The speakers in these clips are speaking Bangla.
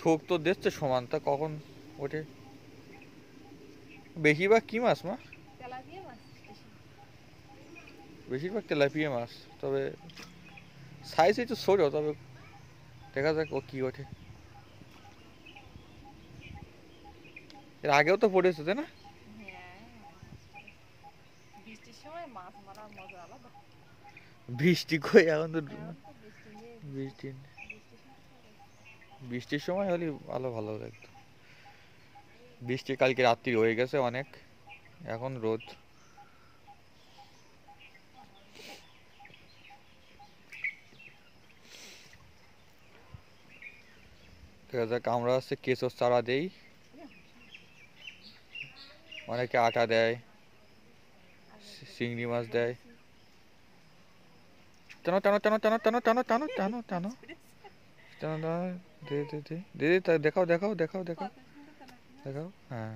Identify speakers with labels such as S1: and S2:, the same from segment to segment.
S1: ঠোক তো দেখছে সমান, তা কখন ওঠে? বেশিরভাগ কি মাছ মা?
S2: তেলাপিয়া মাছ বেশি।
S1: বেশিরভাগ তেলাপিয়া মাছ, তবে সাইজ একটু ছোট, তবে দেখা যাক ও কি ওঠে। এর আগেও তো পড়েছে তাই না?
S2: হ্যাঁ, অনেক মাছ পড়েছে। বৃষ্টির সময় মাছ মারার মজা আলাদা।
S1: বৃষ্টি কই এখন তো।
S2: এখন তো বৃষ্টি নেই,
S1: বৃষ্টি
S2: বৃষ্টির সময় পড়েছে।
S1: বৃষ্টির সময় হলে ভালো ভালো লাগতো। বৃষ্টি কালকে রাত্রি হয়ে গেছে অনেক, এখন রোদ। দেখা যাক, আমরা হচ্ছে কেঁচোর চারা দেই, অনেকে আটা দেয়, চিংড়ি মাছ দেয়। টানো টানো টানো টানো টানো টানো টানো টানো টানো টানো টানো। দে দে দে দে দে, দেখাও দেখাও দেখাও দেখাও
S2: কত সুন্দর তেলাপিয়া মাছ।
S1: দেখাও। হ্যাঁ,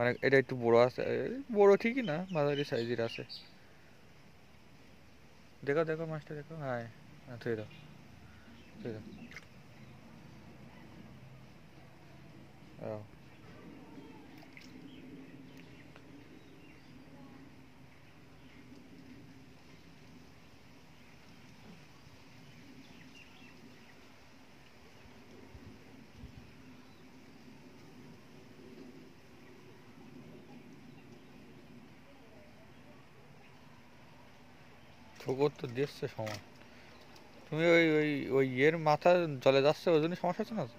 S1: অনেক, এটা একটু বড় আছে, বড় ঠিকই না, মাঝারি সাইজের আছে। দেখাও দেখাও মাছটা দেখাও। হ্যাঁ হ্যাঁ, থুয়ে দাও থুয়ে দাও। ও, ঠোকর তো দেখছে সমান। তুমি ওই ওই ওই ইয়ের মাথা জলে যাচ্ছে, ওই জন্য সমস্যা হচ্ছে না তো?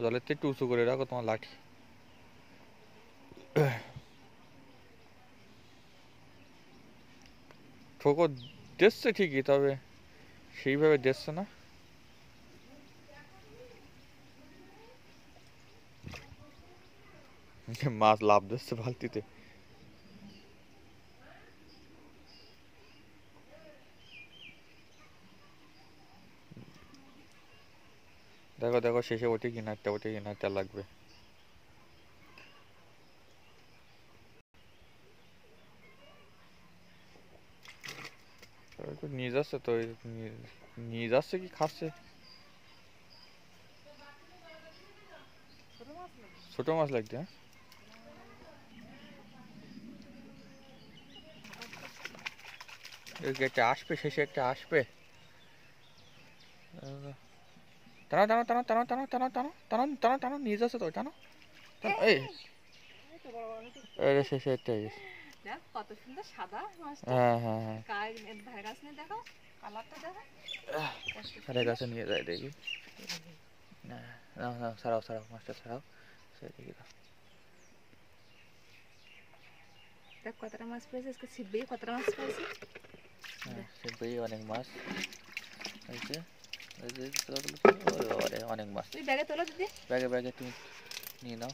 S1: জলের থেকে একটু উঁচু করে রাখো তোমার লাঠি। ঠোকর দেখছে ঠিকই, তবে সেইভাবে দেখছে না। মাছ লাফ দিচ্ছে বালতিতে। দেখো দেখো, শেষে ওঠে কিনা, একটা ওঠে কিনা, একটা লাগবে। ওই তো নিয়ে যাচ্ছে তো, নিয়ে যাচ্ছে কি খাচ্ছে?
S2: ছোট মাছ লাগবে।
S1: ছোট মাছ লাগছে, হ্যাঁ। একটা আসবে, শেষে একটা আসবে। টানো টানো টানো টানো টানো টানো টানো টানো টানো টানো, নিয়ে যাচ্ছে তো, টানো টানো। এই
S2: এই তো বড় বড় হয়েছে।
S1: এটা শেষে একটা গেছে।
S2: দেখ কত সুন্দর সাদা মাছটা।
S1: হ্যাঁ হ্যাঁ হ্যাঁ।
S2: গায়ের ধারে কাছে নিয়ে দেখো, কালারটা দেখো কত
S1: আরে
S2: সুন্দর।
S1: কাছে নিয়ে যায় দেখি। না না না, ছাড়াও ছাড়াও মাছটা ছাড়াও, সে দেখি দাও।
S2: দেখ কতটা মাছ পেয়েছে, আজকে ছিপবে কতটা মাছ পেয়েছে।
S1: হ্যাঁ,
S2: দেখ
S1: সে বই অনেক মাছ হয়েছে। ওই যে তোলা তোলা তোলা, ওরে বাবারে, অনেক মাছ।
S2: তুই ব্যাগে তোলো দিদি।
S1: ব্যাগে ব্যাগে তুমি নিয়ে নাও।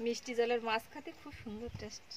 S2: মিষ্টি জলের মাছ খেতে খুব সুন্দর টেস্ট।